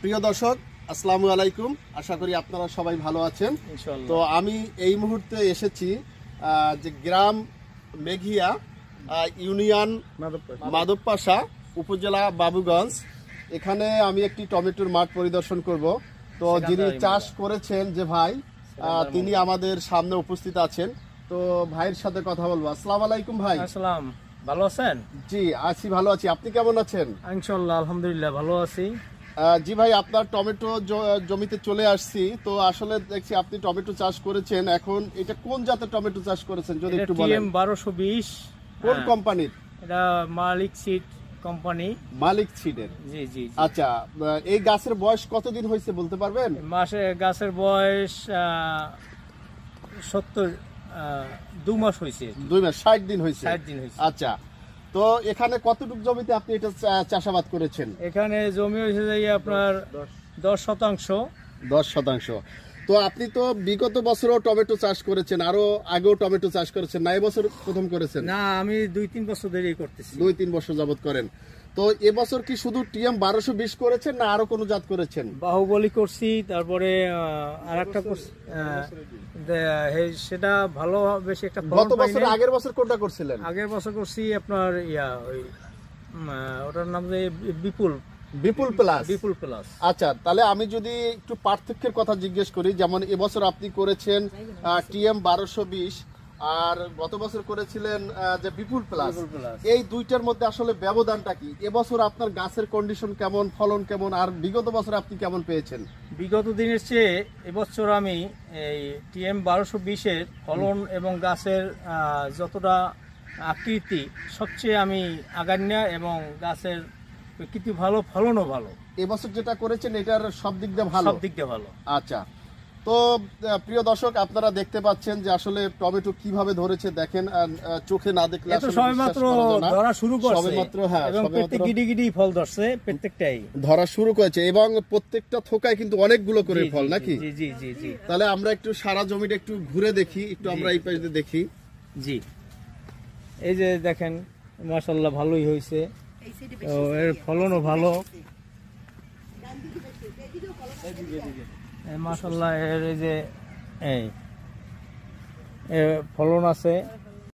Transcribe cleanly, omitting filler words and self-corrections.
প্রিয় দর্শক, আসসালামু আলাইকুম। আশা করি আপনারা সবাই ভালো আছেন। তো আমি এই মুহূর্তে এসেছি যে গ্রাম মেঘিয়া, ইউনিয়ন মাধবপাশা, উপজেলা বাবুগঞ্জ। এখানে আমি একটি টমেটোর মাঠ পরিদর্শন করব। তো যিনি চাষ করেছেন যে ভাই, তিনি আমাদের সামনে উপস্থিত আছেন। তো ভাইয়ের সাথে কথা বলবো। আসসালামু আলাইকুম ভাই। আসসালাম, ভালো আছেন? জি আছি, ভালো আছি। আপনি কেমন আছেন? ইনশাআল্লাহ আলহামদুলিল্লাহ ভালো আছি। জি ভাই, আপনার টমেটো জমিতে চলে আসছি। তো আসলে দেখছি আপনি টমেটো চাষ করেছেন। এখন এটা কোন জাতের টমেটো চাষ করেছেন যদি একটু বলেন? টিএম 1220। কোন কোম্পানির? এটা মালিক সিড কোম্পানি। মালিক সিডের। জি জি। আচ্ছা, এই গাছের বয়স কতদিন হয়েছে বলতে পারবেন? গাছের বয়স 2 মাস হয়েছে। 2 মাস, 60 দিন হয়েছে। 60 দিন হয়েছে। আচ্ছা, তো এখানে কতটুকু জমিতে আপনি এটা চাষাবাদ করেছেন? এখানে জমি হয়েছে যে আপনার 10 শতাংশ। 10 শতাংশ। তো আপনি তো বিগত বছরও টমেটো চাষ করেছেন, আরো আগেও টমেটো চাষ করেছেন, না এবছর প্রথম করেছেন? না, আমি 2-3 বছর ধরেই করতেছি। 2-3 বছর যাবত করেন। তো এবছর কি শুধু টিএম 1220 করেছেন না আরো কোনো জাত করেছেন? বাহুবলী করছি, তারপরে আরেকটা করছি, সেটা ভালো বেশি একটা। গত বছর, আগের বছর কোনটা করছিলেন? আগের বছর করছি আপনার ওই ওটার নাম যে বিপুল প্লাস। আচ্ছা, তাহলে আমি যদি একটু পার্থক্যের কথা জিজ্ঞেস করি, যেমন এবছর আপনি করেছেন টিএম 1220 আর গত বছর করেছিলেন যে বিপুল প্লাস, এই দুইটার মধ্যে আসলে ব্যবধানটা কি? এবছর আপনার গাছের কন্ডিশন কেমন, ফলন কেমন, আর বিগত বছর আপনি কেমন পেয়েছেন? বিগত দিনের চেয়ে এবছর আমি এই টিএম 1220-এর ফলন এবং গাছের যতটা আকৃতি সবচেয়ে আমি আগান্যা, এবং গাছের প্রকৃতি ভালো, ফলনও ভালো। এবছর যেটা করেছেন এটার সব দিক দিয়ে ভালো? সব দিক দিয়ে ভালো। আচ্ছা, তো প্রিয় দর্শক, আপনারা দেখতে পাচ্ছেন যে আসলে টমেটো কিভাবে ধরেছে। দেখেন, চোখে না দেখলে আসলে সবেমাত্র ধরা শুরু করেছে, সবেমাত্র। হ্যাঁ, এবং প্রত্যেক গিডি ফল ধরছে, প্রত্যেকটাই ধরা শুরু করেছে, এবং প্রত্যেকটা থোকায় কিন্তু অনেকগুলো করে ফল, নাকি? জি জি জি জি। তাহলে আমরা একটু সারা জমিটা একটু ঘুরে দেখি, একটু আমরা এই পাশে দেখি। জি, এই যে দেখেন, মাশাআল্লাহ ভালোই হয়েছে, এর ফলনও ভালো মাশাআল্লাহ। এর এই যে ফলন আছে।